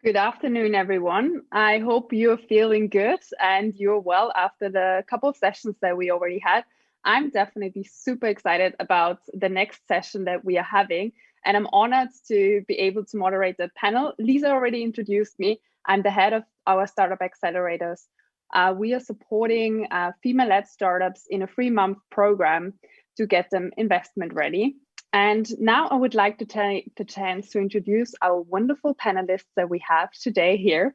Good afternoon, everyone. I hope you're feeling good and you're well after the couple of sessions that we already had. I'm definitely super excited about the next session that we are having, and I'm honored to be able to moderate the panel. Lisa already introduced me. I'm the head of our startup accelerators. We are supporting female-led startups in a 3-month program to get them investment ready. And now I would like to take the chance to introduce our wonderful panelists that we have today here.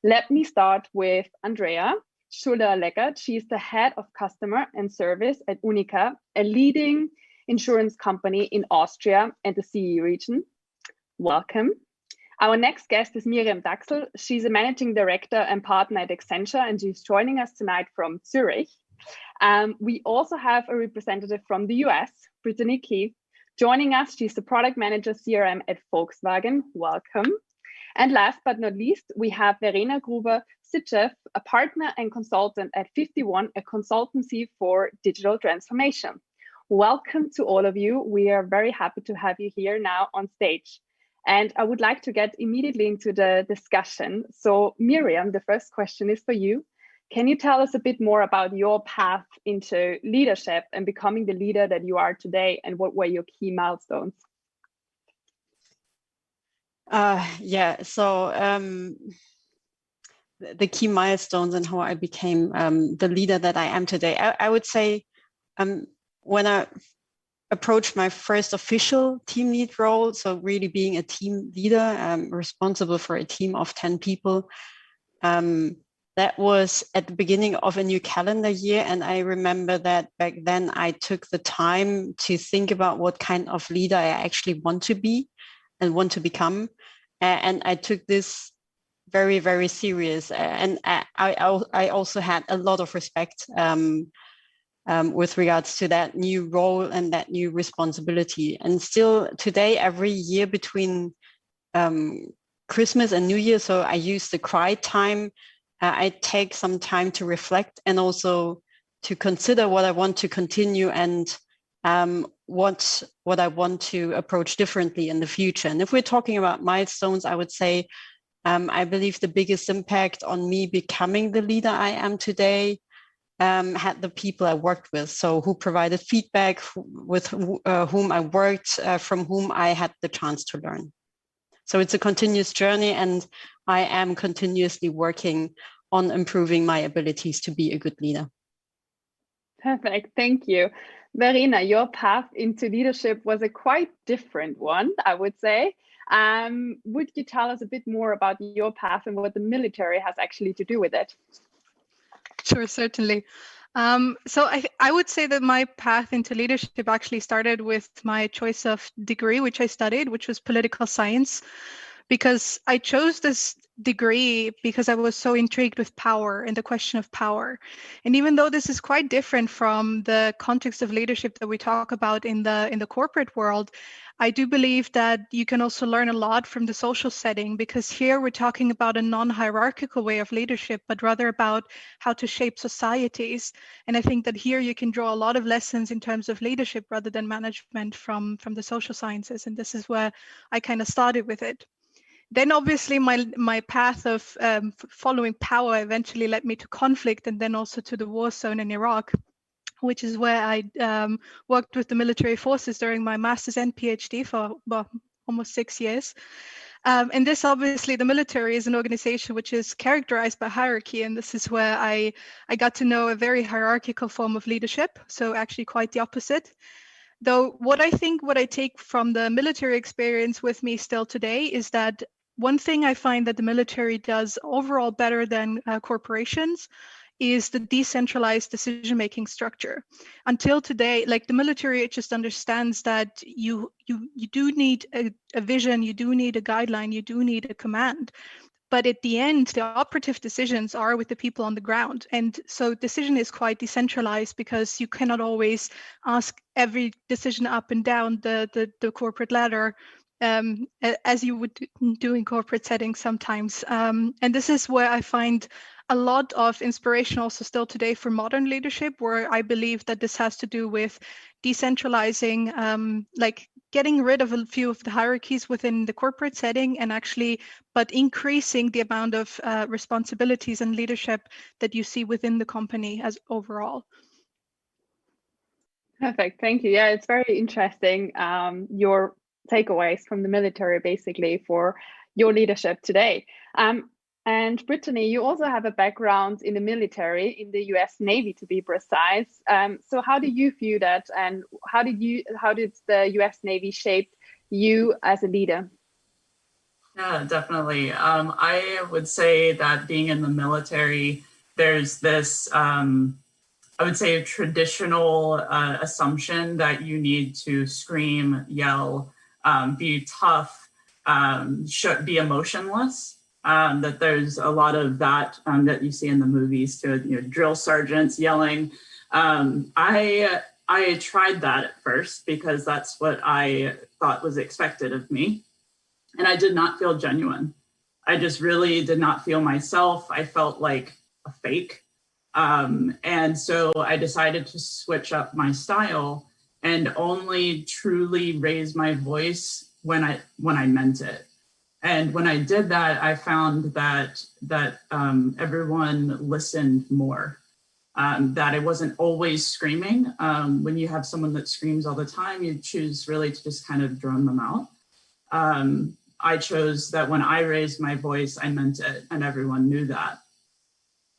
Let me start with Andrea Schuller-Legat. She's the head of customer and service at UNIQA, a leading insurance company in Austria and the CE region. Welcome. Our next guest is Miriam Dachsel. She's a managing director and partner at Accenture, and she's joining us tonight from Zurich. We also have a representative from the US, Brittany. Joining us, she's the product manager CRM at Volkswagen. Welcome. And last but not least, we have Verena Gruber-Sytchev, a partner and consultant at 51, a consultancy for digital transformation. Welcome to all of you. We are very happy to have you here now on stage. And I would like to get immediately into the discussion. So Miriam, the first question is for you. Can you tell us a bit more about your path into leadership and becoming the leader that you are today, and what were your key milestones? The key milestones and how I became the leader that I am today. I would say when I approached my first official team lead role, so really being a team leader, responsible for a team of 10 people, that was at the beginning of a new calendar year. And I remember that back then I took the time to think about what kind of leader I actually want to be and want to become. And I took this very, very serious. And I also had a lot of respect with regards to that new role and that new responsibility. And still today, every year between Christmas and New Year, so I use the quiet time, I take some time to reflect and also to consider what I want to continue and what I want to approach differently in the future. And if we're talking about milestones, I would say I believe the biggest impact on me becoming the leader I am today had the people I worked with. So who provided feedback, with whom I worked, from whom I had the chance to learn. So it's a continuous journey, and I am continuously working on improving my abilities to be a good leader. Perfect, thank you. Verena, your path into leadership was a quite different one, I would say. Would you tell us a bit more about your path and what the military has actually to do with it? Sure, certainly. So I would say that my path into leadership actually started with my choice of degree, which I studied, which was political science, because I chose this degree because I was so intrigued with power and the question of power. And even though this is quite different from the context of leadership that we talk about in the corporate world, I do believe that you can also learn a lot from the social setting, because here we're talking about a non-hierarchical way of leadership, but rather about how to shape societies. And I think that here you can draw a lot of lessons in terms of leadership rather than management from the social sciences. And this is where I kind of started with it. Then obviously my path of following power eventually led me to conflict, and then also to the war zone in Iraq, which is where I worked with the military forces during my master's and PhD for almost 6 years. And this, obviously, the military is an organization which is characterized by hierarchy, and this is where I got to know a very hierarchical form of leadership, so actually quite the opposite. Though what I take from the military experience with me still today is that one thing I find that the military does overall better than corporations is the decentralized decision-making structure. Until today, like, the military, it just understands that you do need a vision, you do need a guideline, you do need a command. But at the end, the operative decisions are with the people on the ground. And so decision is quite decentralized, because you cannot always ask every decision up and down the corporate ladder, as you would do in corporate settings sometimes. And this is where I find a lot of inspiration also still today for modern leadership, where I believe that this has to do with decentralizing, like getting rid of a few of the hierarchies within the corporate setting and actually, but increasing the amount of responsibilities and leadership that you see within the company as overall. Perfect, thank you. Yeah, it's very interesting, your takeaways from the military basically for your leadership today. And Brittany, you also have a background in the military, in the US Navy to be precise. So how do you view that, and how did the US Navy shape you as a leader? Yeah, definitely. I would say that being in the military, there's this, I would say, a traditional assumption that you need to scream, yell, be tough, be emotionless. That there's a lot of that that you see in the movies too, drill sergeants yelling. I tried that at first because that's what I thought was expected of me. And I did not feel genuine. I just really did not feel myself. I felt like a fake. And so I decided to switch up my style and only truly raise my voice when I meant it. And when I did that, I found that everyone listened more, that I wasn't always screaming. When you have someone that screams all the time, you choose really to just kind of drone them out. I chose that when I raised my voice, I meant it, and everyone knew that.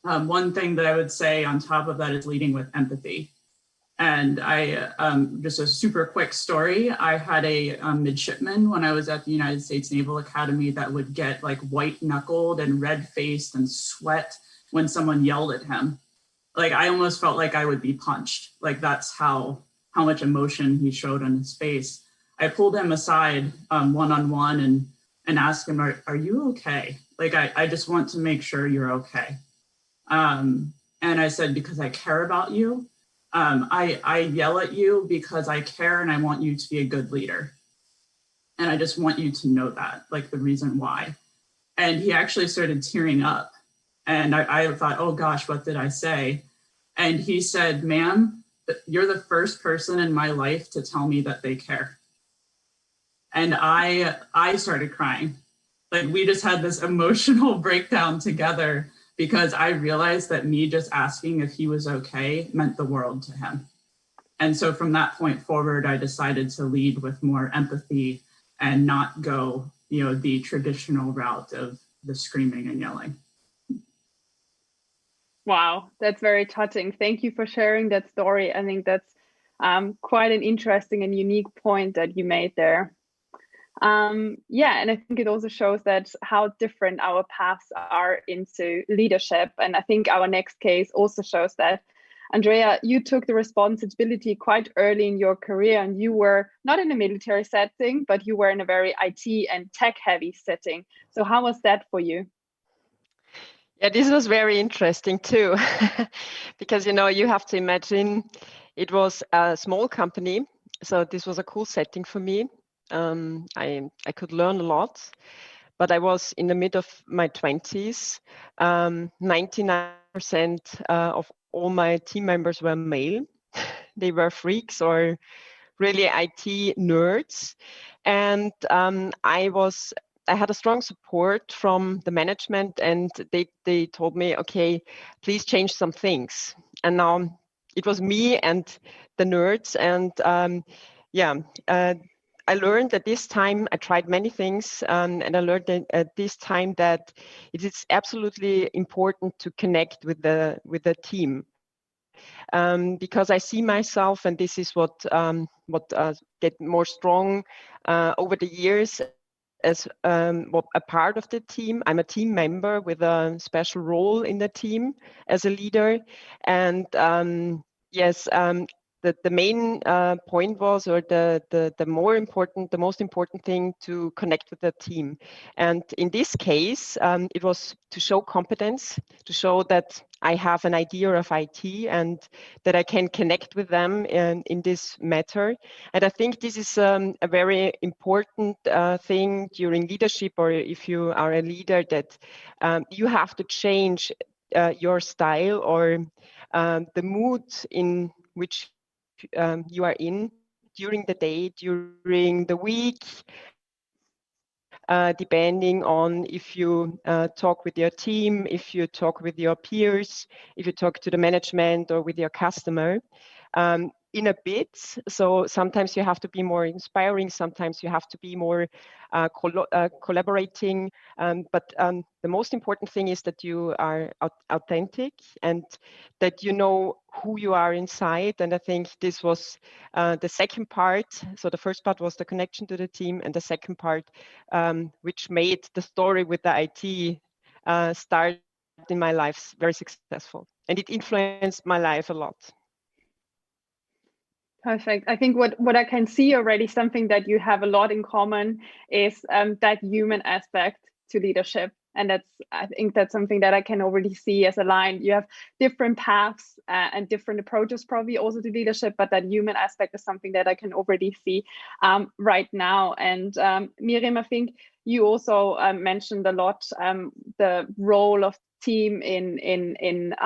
One thing that I would say on top of that is leading with empathy. And I, just a super quick story, I had a midshipman when I was at the United States Naval Academy that would get like white knuckled and red faced and sweat when someone yelled at him. Like I almost felt like I would be punched. Like that's how much emotion he showed on his face. I pulled him aside one-on-one and asked him, are you okay? Like I just want to make sure you're okay. And I said, because I care about you. I yell at you because I care and I want you to be a good leader. And I just want you to know that, like the reason why. And he actually started tearing up. And I thought, oh gosh, what did I say? And he said, ma'am, you're the first person in my life to tell me that they care. And I started crying. Like we just had this emotional breakdown together, because I realized that me just asking if he was okay meant the world to him. And so from that point forward, I decided to lead with more empathy and not go, the traditional route of the screaming and yelling. Wow, that's very touching. Thank you for sharing that story. I think that's quite an interesting and unique point that you made there. Yeah, and I think it also shows that how different our paths are into leadership. And I think our next case also shows that, Andrea, you took the responsibility quite early in your career, and you were not in a military setting, but you were in a very IT and tech heavy setting. So how was that for you? Yeah, this was very interesting too, because, you have to imagine it was a small company. So this was a cool setting for me. I could learn a lot, but I was in the mid of my 20s. 99% of all my team members were male. They were freaks or really IT nerds. And I had a strong support from the management, and they told me, okay, please change some things. And now it was me and the nerds. And I learned at this time, I tried many things, and I learned at this time that it is absolutely important to connect with the team, because I see myself, and this is what get more strong over the years as a part of the team. I'm a team member with a special role in the team as a leader, and yes. The main point was, or the most important thing, to connect with the team. And in this case, it was to show competence, to show that I have an idea of IT and that I can connect with them in this matter. And I think this is a very important thing during leadership, or if you are a leader, that you have to change your style or the mood in which you are in, during the day, during the week, depending on if you talk with your team, if you talk with your peers, if you talk to the management or with your customer. In a bit. So sometimes you have to be more inspiring, sometimes you have to be more collaborating. But the most important thing is that you are authentic and that you know who you are inside. And I think this was the second part. So the first part was the connection to the team, and the second part, which made the story with the IT start in my life very successful. And it influenced my life a lot. Perfect. I think what I can see already, something that you have a lot in common is that human aspect to leadership. And I think that's something that I can already see as a line. You have different paths and different approaches probably also to leadership, but that human aspect is something that I can already see right now. And Miriam, I think you also mentioned a lot the role of team in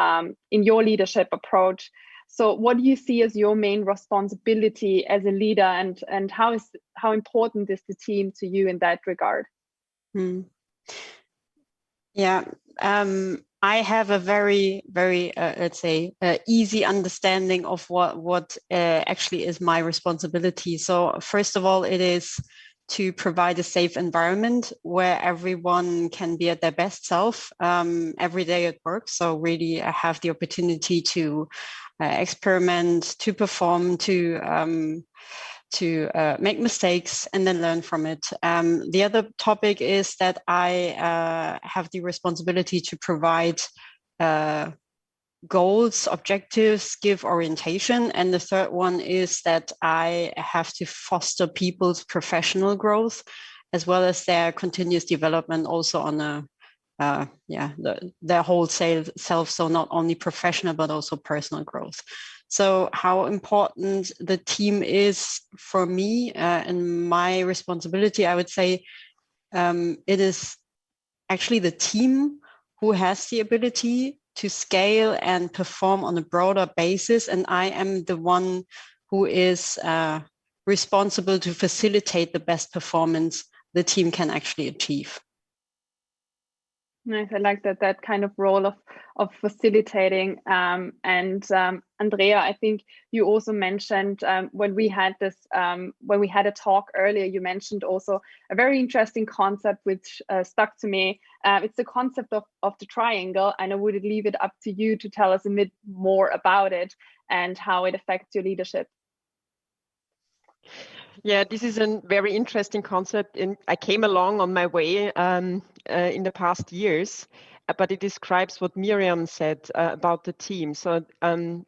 your leadership approach. So what do you see as your main responsibility as a leader, and how important is the team to you in that regard? Yeah, I have a very, very, let's say, easy understanding of what actually is my responsibility. So first of all, it is to provide a safe environment where everyone can be at their best self every day at work. So really have the opportunity to experiment, to perform, to make mistakes and then learn from it. The other topic is that I have the responsibility to provide goals, objectives, give orientation. And the third one is that I have to foster people's professional growth as well as their continuous development also on a their whole self, so not only professional but also personal growth. So how important the team is for me and my responsibility, I would say it is actually the team who has the ability to scale and perform on a broader basis, and I am the one who is responsible to facilitate the best performance the team can actually achieve. Nice. I like that kind of role of facilitating. And Andrea, I think you also mentioned when we had a talk earlier, you mentioned also a very interesting concept which stuck to me. It's the concept of the triangle, and I would leave it up to you to tell us a bit more about it and how it affects your leadership. Yeah, this is a very interesting concept, and I came along on my way in the past years, but it describes what Miriam said about the team. So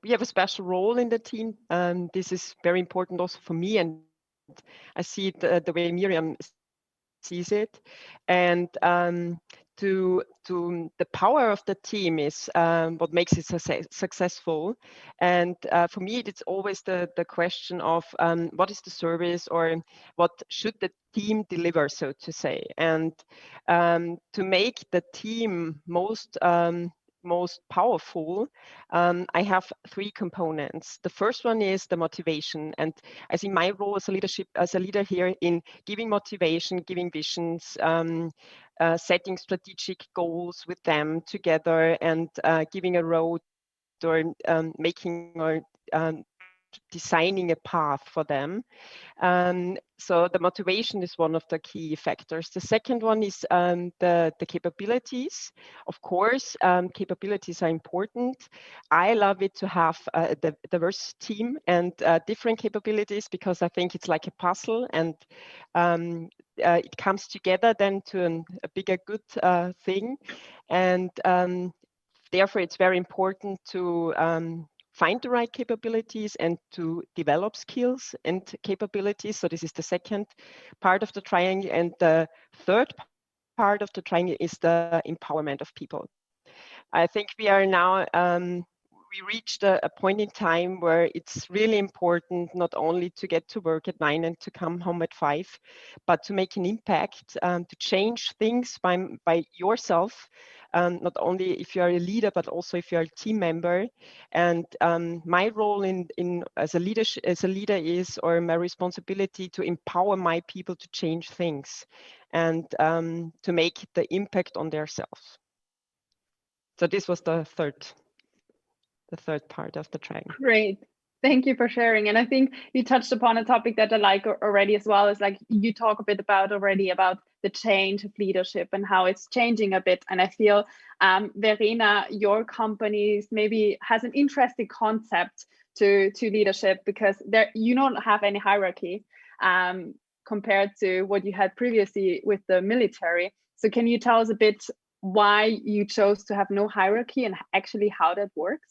we have a special role in the team. This is very important also for me, and I see it the way Miriam sees it. And to the power of the team is what makes it successful. And for me, it's always the question of what is the service, or what should the team deliver, so to say. And to make the team most powerful, I have three components. The first one is the motivation, and I see my role as a leader here in giving motivation, giving visions, setting strategic goals with them together, and giving a road, or making or designing a path for them. So the motivation is one of the key factors. The second one is the capabilities. Of course, capabilities are important. I love it to have a diverse team and different capabilities, because I think it's like a puzzle, and it comes together then to a bigger good thing. And therefore, it's very important to find the right capabilities and to develop skills and capabilities. So this is the second part of the triangle. And the third part of the triangle is the empowerment of people. I think we are now, we reached a point in time where it's really important not only to get to work at 9 and to come home at 5, but to make an impact, to change things by yourself, not only if you are a leader, but also if you are a team member. And my role as a leader is, or my responsibility, to empower my people to change things and to make the impact on themselves. So this was the third part of the triangle. Great. Thank you for sharing. And I think you touched upon a topic that I like already as well, is like you talk a bit about the change of leadership and how it's changing a bit. And I feel, Verena, your company maybe has an interesting concept to leadership, because you don't have any hierarchy compared to what you had previously with the military. So can you tell us a bit why you chose to have no hierarchy and actually how that works?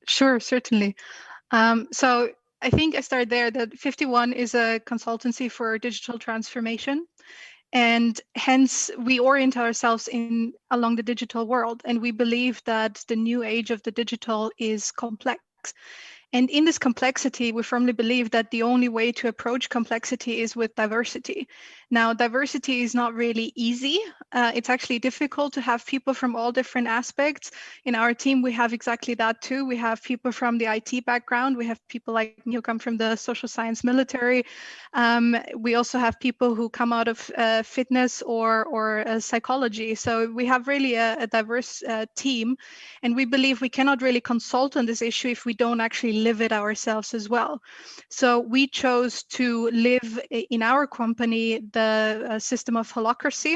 Sure, certainly. So I think I started there that 51 is a consultancy for digital transformation. And hence we orient ourselves along the digital world. And we believe that the new age of the digital is complex. And in this complexity, we firmly believe that the only way to approach complexity is with diversity. Now, diversity is not really easy. It's actually difficult to have people from all different aspects. In our team, we have exactly that too. We have people from the IT background. We have people like me who come from the social science military. We also have people who come out of fitness or psychology. So we have really a diverse team. And we believe we cannot really consult on this issue if we don't actually live it ourselves as well. So we chose to live in our company the system of holacracy.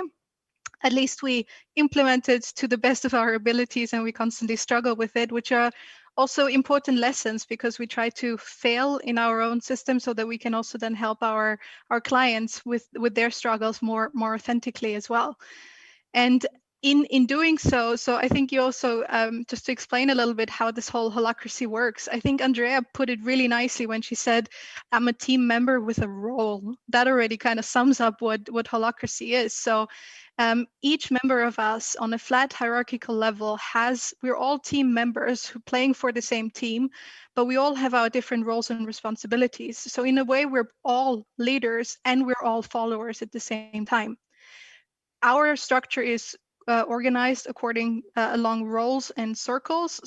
At least we implement it to the best of our abilities, and we constantly struggle with it, which are also important lessons, because we try to fail in our own system so that we can also then help our clients with their struggles more authentically as well. And in doing so I think you also, just to explain a little bit how this whole holacracy works, I think Andrea put it really nicely when she said, I'm a team member with a role. That already kind of sums up what holacracy is. So each member of us on a flat hierarchical level we're all team members who playing for the same team, but we all have our different roles and responsibilities. So in a way, we're all leaders and we're all followers at the same time. Our structure is organized along roles and circles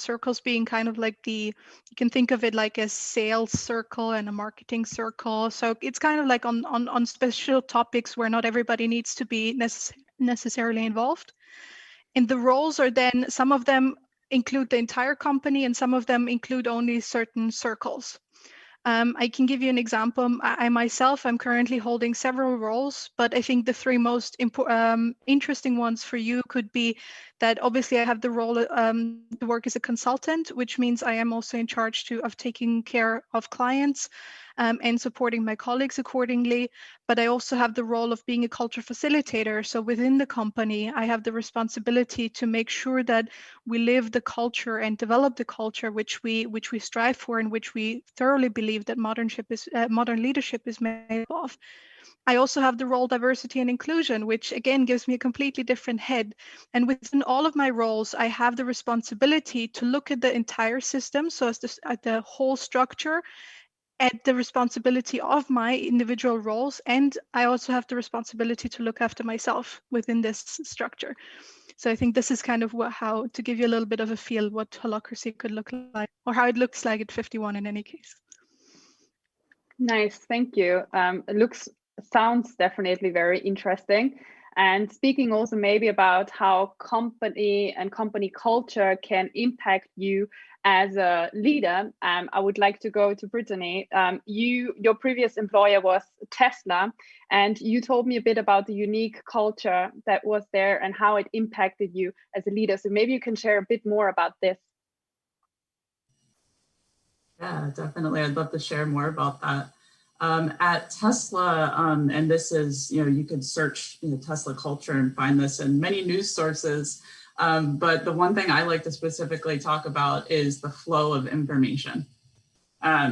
being kind of like you can think of it like a sales circle and a marketing circle. So it's kind of like on special topics where not everybody needs to be necessarily involved. And the roles are then, some of them include the entire company and some of them include only certain circles. I can give you an example. I myself, I'm currently holding several roles, but I think the three most interesting ones for you could be that obviously I have the role to work as a consultant, which means I am also in charge of taking care of clients and supporting my colleagues accordingly. But I also have the role of being a culture facilitator. So within the company, I have the responsibility to make sure that we live the culture and develop the culture which we strive for, and which we thoroughly believe that modern leadership is made of. I also have the role diversity and inclusion, which again gives me a completely different head. And within all of my roles, I have the responsibility to look at the entire system, so as at the whole structure, at the responsibility of my individual roles. And I also have the responsibility to look after myself within this structure. So I think this is kind of how to give you a little bit of a feel what holacracy could look like, or how it looks like at 51 in any case. Nice, thank you. Sounds definitely very interesting. And speaking also maybe about how company and company culture can impact you as a leader, I would like to go to Brittany. Your previous employer was Tesla, and you told me a bit about the unique culture that was there and how it impacted you as a leader. So maybe you can share a bit more about this. Yeah, definitely. I'd love to share more about that. At Tesla, and this is, you could search Tesla culture and find this in many news sources. But the one thing I like to specifically talk about is the flow of information.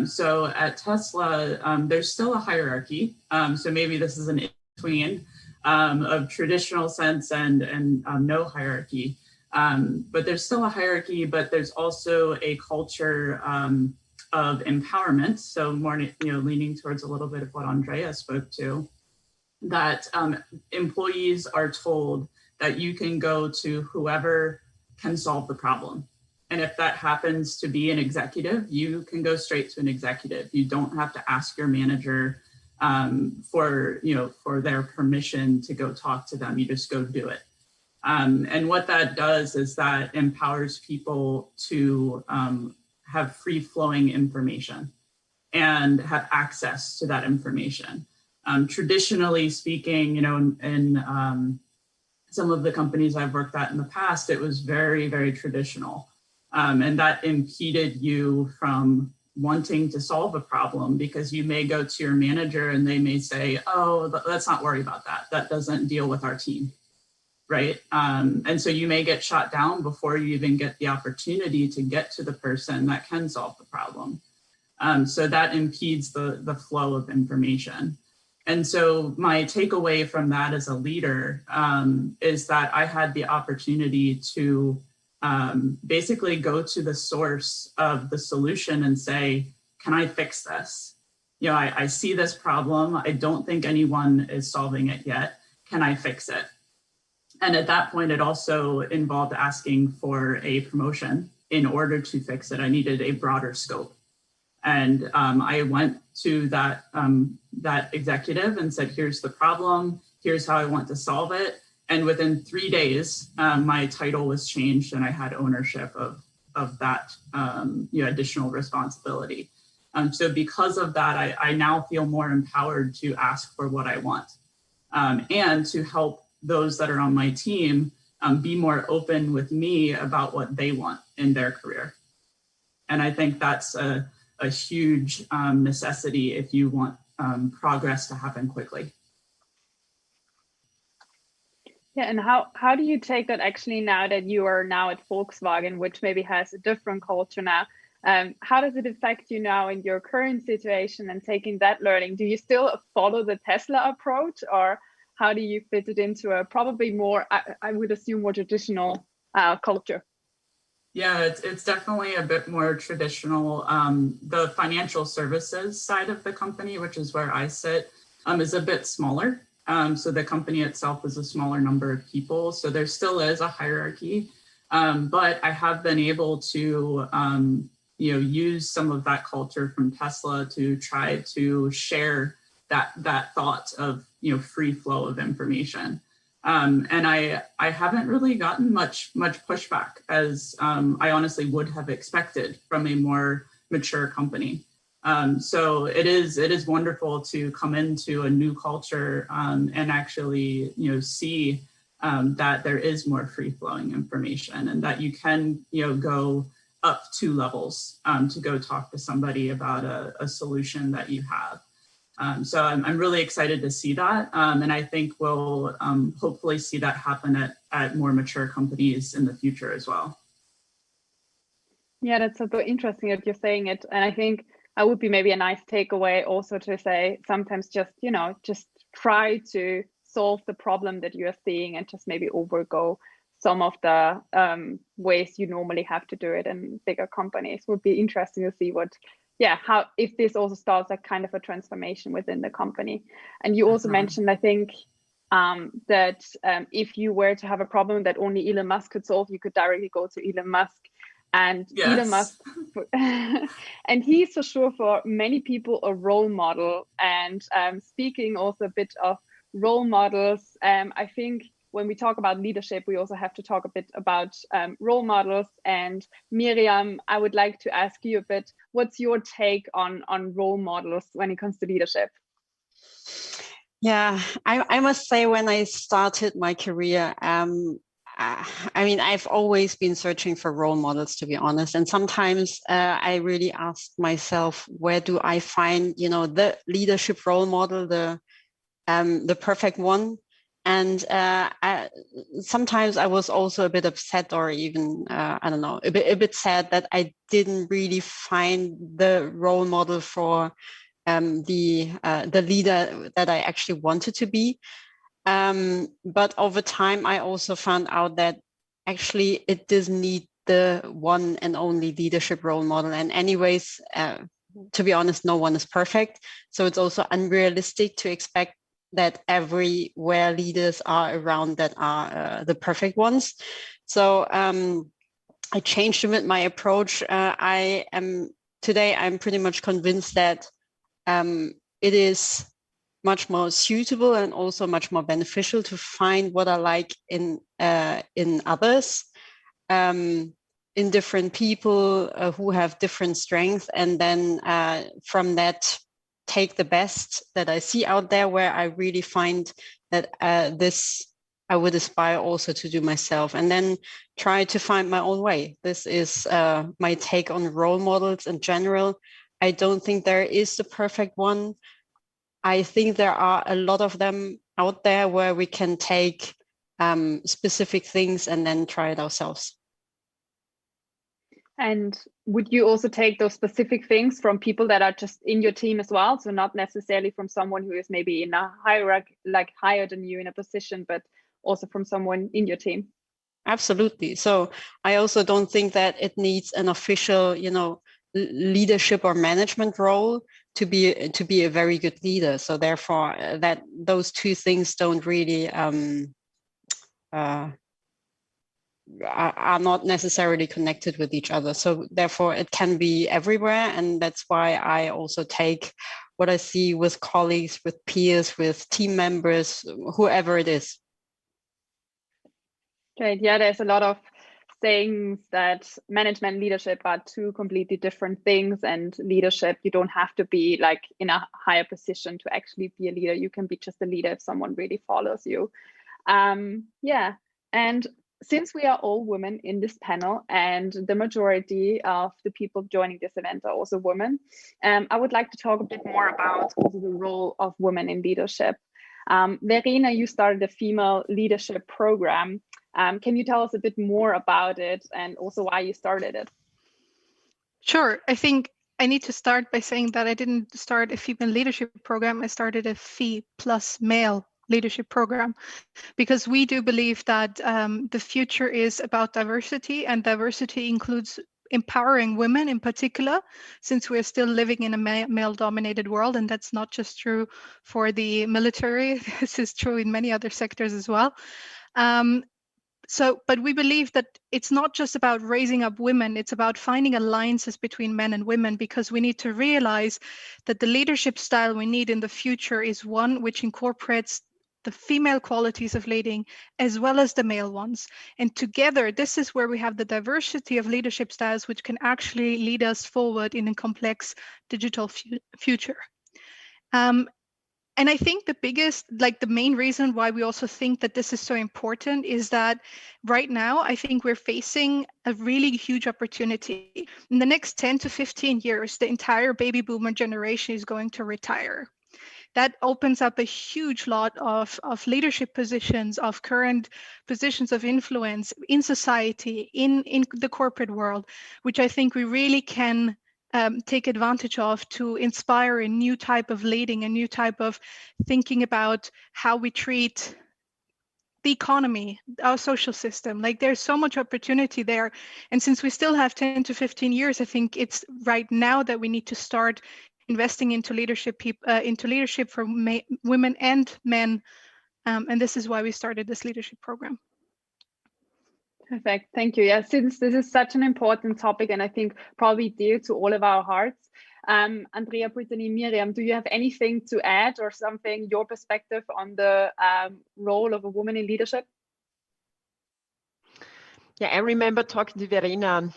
So at Tesla, there's still a hierarchy. So maybe this is an in-between of traditional sense and no hierarchy. But there's still a hierarchy, but there's also a culture of empowerment. So more, leaning towards a little bit of what Andrea spoke to, that employees are told that you can go to whoever can solve the problem. And if that happens to be an executive, you can go straight to an executive. You don't have to ask your manager for their permission to go talk to them. You just go do it. And what that does is that empowers people to have free flowing information and have access to that information. Traditionally speaking, in some of the companies I've worked at in the past, it was very, very traditional. And that impeded you from wanting to solve a problem, because you may go to your manager and they may say, oh, let's not worry about that. That doesn't deal with our team, right? And so you may get shot down before you even get the opportunity to get to the person that can solve the problem. So that impedes the flow of information. And so my takeaway from that as a leader is that I had the opportunity to basically go to the source of the solution and say, can I fix this? I see this problem. I don't think anyone is solving it yet. Can I fix it? And at that point, it also involved asking for a promotion. In order to fix it, I needed a broader scope. And I went to that executive and said, here's the problem. Here's how I want to solve it. And within 3 days, my title was changed and I had ownership of that additional responsibility. So because of that, I now feel more empowered to ask for what I want and to help those that are on my team be more open with me about what they want in their career. And I think that's a huge necessity if you want progress to happen quickly. Yeah, and how do you take that actually now that you are now at Volkswagen, which maybe has a different culture now? How does it affect you now in your current situation and taking that learning? Do you still follow the Tesla approach, or how do you fit it into a probably more, I would assume, more traditional culture? Yeah, it's definitely a bit more traditional. The financial services side of the company, which is where I sit, is a bit smaller. So the company itself is a smaller number of people. So there still is a hierarchy, but I have been able to, use some of that culture from Tesla to try to share that thought of, free flow of information. And I haven't really gotten much pushback as I honestly would have expected from a more mature company. So it is wonderful to come into a new culture and actually, see that there is more free flowing information and that you can, go up 2 levels to go talk to somebody about a solution that you have. So I'm really excited to see that. And I think we'll hopefully see that happen at more mature companies in the future as well. Yeah, that's super interesting that you're saying it. And I think that would be maybe a nice takeaway also to say sometimes just try to solve the problem that you're seeing and just maybe overgo some of the ways you normally have to do it in bigger companies. Would be interesting to see how if this also starts a kind of a transformation within the company. And you also mentioned, I think, that if you were to have a problem that only Elon Musk could solve, you could directly go to Elon Musk. And yes. Elon Musk, and he's for sure for many people a role model. And speaking also a bit of role models, I think when we talk about leadership, we also have to talk a bit about role models. And Miriam, I would like to ask you a bit, what's your take on role models when it comes to leadership? Yeah, I must say when I started my career, I've always been searching for role models, to be honest. And sometimes I really ask myself, where do I find, the leadership role model, the perfect one? And sometimes I was also a bit upset, or even a bit sad that I didn't really find the role model for the leader that I actually wanted to be. But over time, I also found out that actually it doesn't need the one and only leadership role model. And anyways, to be honest, no one is perfect. So it's also unrealistic to expect that everywhere leaders are around that are the perfect ones. So I changed a bit my approach. Today I'm pretty much convinced that it is much more suitable and also much more beneficial to find what I like in others, in different people who have different strengths, and then from that take the best that I see out there, where I really find that this I would aspire also to do myself, and then try to find my own way. This is my take on role models in general. I don't think there is the perfect one. I think there are a lot of them out there where we can take specific things and then try it ourselves. And would you also take those specific things from people that are just in your team as well? So not necessarily from someone who is maybe in a hierarchy, like higher than you in a position, but also from someone in your team? Absolutely. So I also don't think that it needs an official, leadership or management role to be a very good leader. So therefore, that those two things don't really are not necessarily connected with each other. So therefore, it can be everywhere, and that's why I also take what I see with colleagues, with peers, with team members, whoever it is. Great. Yeah, there's a lot of sayings that management and leadership are two completely different things, and leadership, you don't have to be like in a higher position to actually be a leader. You can be just a leader if someone really follows you. Yeah, and since we are all women in this panel and the majority of the people joining this event are also women, I would like to talk a bit more about also the role of women in leadership. Verena, you started a female leadership program. Can you tell us a bit more about it and also why you started it? Sure. I think I need to start by saying that I didn't start a female leadership program. I started a Fee plus male leadership program, because we do believe that the future is about diversity, and diversity includes empowering women in particular, since we're still living in a male-dominated world, and that's not just true for the military. This is true in many other sectors as well. But we believe that it's not just about raising up women, it's about finding alliances between men and women, because we need to realize that the leadership style we need in the future is one which incorporates the female qualities of leading as well as the male ones. And together, this is where we have the diversity of leadership styles, which can actually lead us forward in a complex digital future. And I think the main reason why we also think that this is so important is that right now, I think we're facing a really huge opportunity. In the next 10 to 15 years, the entire baby boomer generation is going to retire. That opens up a huge lot of leadership positions, of current positions of influence in society, in the corporate world, which I think we really can take advantage of to inspire a new type of leading, a new type of thinking about how we treat the economy, our social system. Like, there's so much opportunity there. And since we still have 10 to 15 years, I think it's right now that we need to start investing into leadership, for women and men. And this is why we started this leadership program. Perfect. Thank you. Yeah, since this is such an important topic and I think probably dear to all of our hearts, Andrea, Brittany, Miriam, do you have anything to add or something, your perspective on the role of a woman in leadership? Yeah, I remember talking to Verena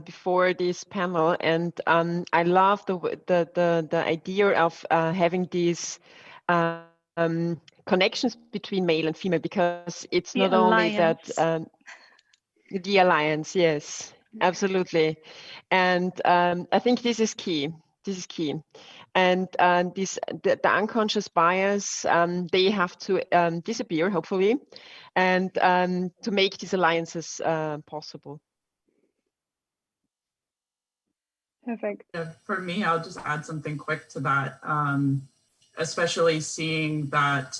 before this panel, and I love the idea of having these connections between male and female, because it's not only that the alliance, yes, absolutely. And I think this is key. This is key. And the unconscious bias, they have to disappear, hopefully, and to make these alliances possible. Perfect. Yeah, for me, I'll just add something quick to that. especially seeing that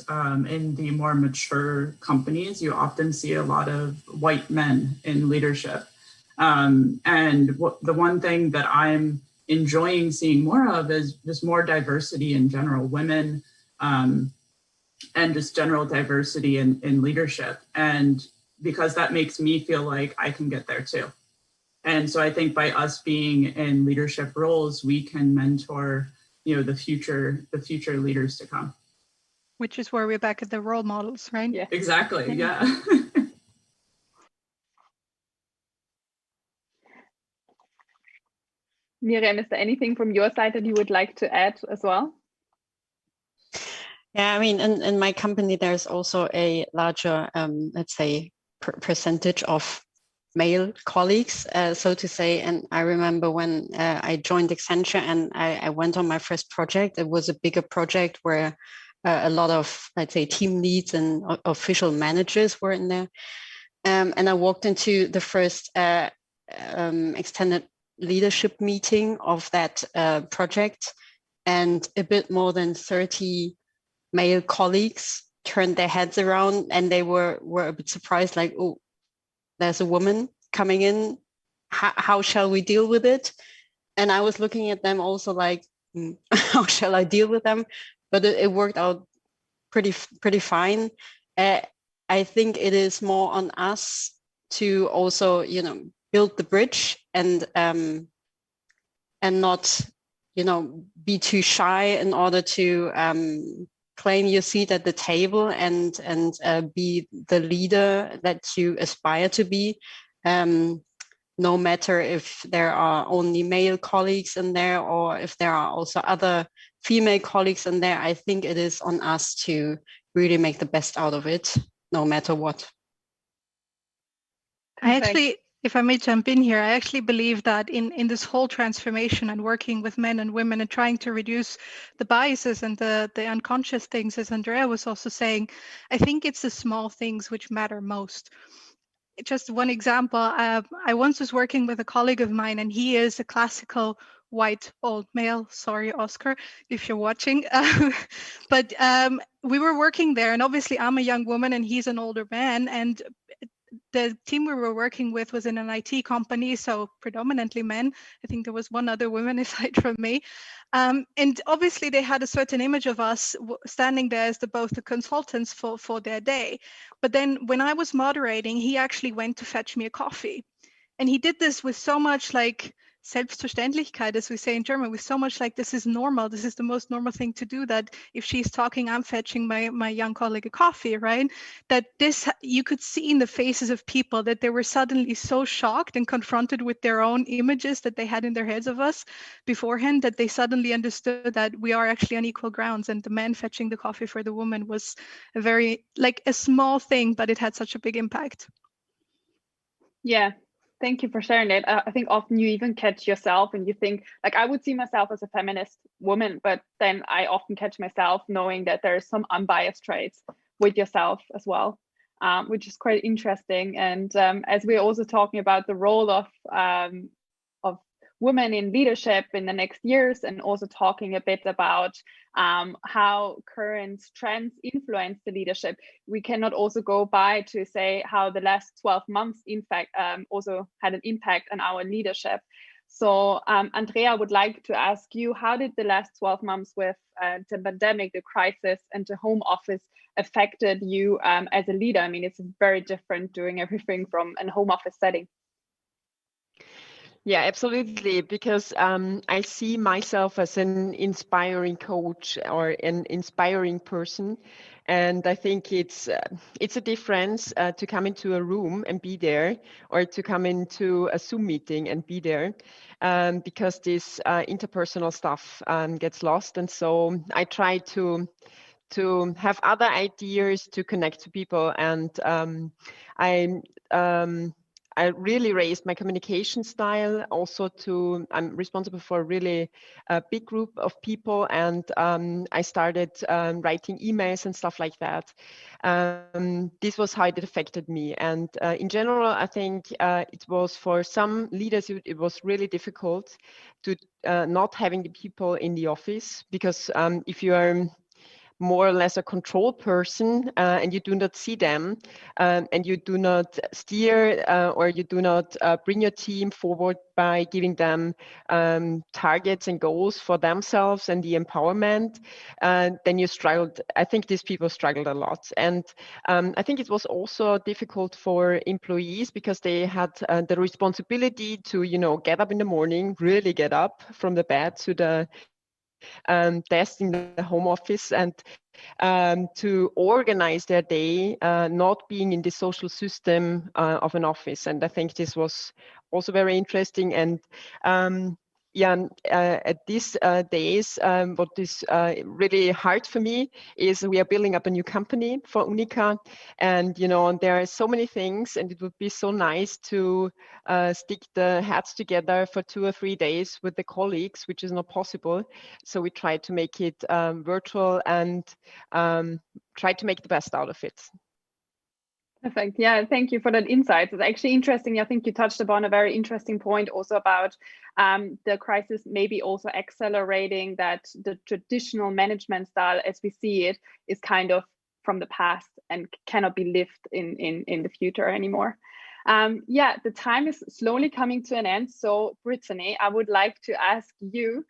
in the more mature companies, you often see a lot of white men in leadership. And the one thing that I'm enjoying seeing more of is just more diversity in general, women, and just general diversity in leadership. And because that makes me feel like I can get there too. And so I think by us being in leadership roles, we can mentor, the future leaders to come. Which is where we're back at the role models, right? Yeah. Exactly. Yeah. Miriam, is there anything from your side that you would like to add as well? Yeah, I mean, in my company, there's also a larger, let's say, percentage of male colleagues, so to say. And I remember when I joined Accenture and I went on my first project, it was a bigger project where a lot of, let's say, team leads and official managers were in there. And I walked into the first extended leadership meeting of that project, and a bit more than 30 male colleagues turned their heads around, and they were a bit surprised, like, oh, there's a woman coming in. How shall we deal with it? And I was looking at them also like, how shall I deal with them? But it worked out pretty fine. I think it is more on us to also, build the bridge and not, be too shy in order to claim your seat at the table and be the leader that you aspire to be. No matter if there are only male colleagues in there or if there are also other female colleagues in there, I think it is on us to really make the best out of it, no matter what. I actually, if I may jump in here, I actually believe that in this whole transformation and working with men and women and trying to reduce the biases and the unconscious things, as Andrea was also saying, I think it's the small things which matter most. Just one example, I once was working with a colleague of mine, and he is a classical white old male. Sorry, Oscar, if you're watching. But we were working there, and obviously I'm a young woman and he's an older man, and the team we were working with was in an IT company, so predominantly men. I think there was one other woman aside from me. And obviously they had a certain image of us standing there as both the consultants for their day. But then when I was moderating, he actually went to fetch me a coffee. And he did this with so much like Selbstverständlichkeit, as we say in German, with so much like, this is normal. This is the most normal thing to do, that if she's talking, I'm fetching my young colleague a coffee, right? That this, you could see in the faces of people that they were suddenly so shocked and confronted with their own images that they had in their heads of us beforehand, that they suddenly understood that we are actually on equal grounds. And the man fetching the coffee for the woman was a very, like a small thing, but it had such a big impact. Yeah. Thank you for sharing it. I think often you even catch yourself and you think, like, I would see myself as a feminist woman, but then I often catch myself knowing that there's some unbiased traits with yourself as well, which is quite interesting. And as we're also talking about the role of women in leadership in the next years, and also talking a bit about how current trends influence the leadership, we cannot also go by to say how the last 12 months, in fact, also had an impact on our leadership. So Andrea, I would like to ask you, how did the last 12 months with the pandemic, the crisis, and the home office affected you as a leader? I mean, it's very different doing everything from a home office setting. Yeah, absolutely. Because I see myself as an inspiring coach or an inspiring person. And I think it's a difference to come into a room and be there, or to come into a Zoom meeting and be there, because this interpersonal stuff gets lost. And so I try to have other ideas to connect to people. And I really raised my communication style also I'm responsible for a really big group of people, and I started writing emails and stuff like that. This was how it affected me. And in general, I think it was, for some leaders, it was really difficult to not having the people in the office, because if you are more or less a control person, and you do not see them, and you do not steer or you do not bring your team forward by giving them targets and goals for themselves and the empowerment, then you struggled. I think these people struggled a lot. And I think it was also difficult for employees because they had the responsibility to, get up in the morning, really get up from the bed to the desk in the home office, and to organize their day, not being in the social system of an office. And I think this was also very interesting. And at these days, what is really hard for me is we are building up a new company for UNIQA, and there are so many things, and it would be so nice to stick the heads together for 2 or 3 days with the colleagues, which is not possible. So we try to make it virtual and try to make the best out of it. Perfect. Yeah, thank you for that insight. It's actually interesting. I think you touched upon a very interesting point also about the crisis maybe also accelerating that the traditional management style as we see it is kind of from the past and cannot be lived in the future anymore. The time is slowly coming to an end. So Brittany, I would like to ask you,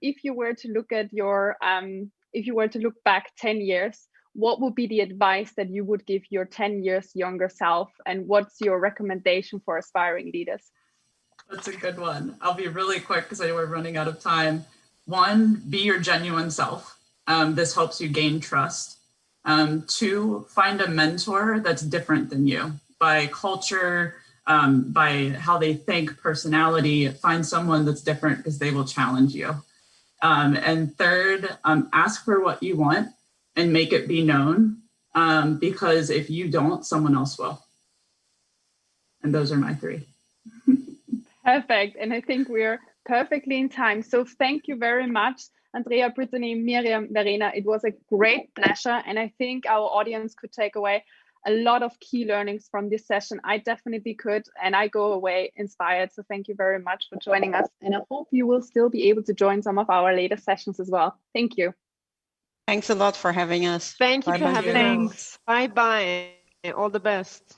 if you were to look at your, if you were to look back 10 years, what would be the advice that you would give your 10 years younger self? And what's your recommendation for aspiring leaders? That's a good one. I'll be really quick because I know we're running out of time. 1, be your genuine self. This helps you gain trust. 2, find a mentor that's different than you by culture, by how they think, personality. Find someone that's different because they will challenge you. And 3rd, ask for what you want and make it be known, because if you don't, someone else will. And those are my 3. Perfect. And I think we're perfectly in time. So thank you very much, Andrea, Brittany, Miriam, Verena. It was a great pleasure. And I think our audience could take away a lot of key learnings from this session. I definitely could, and I go away inspired. So thank you very much for joining us. And I hope you will still be able to join some of our later sessions as well. Thank you. Thanks a lot for having us. Thank you for having us. Bye-bye. All the best.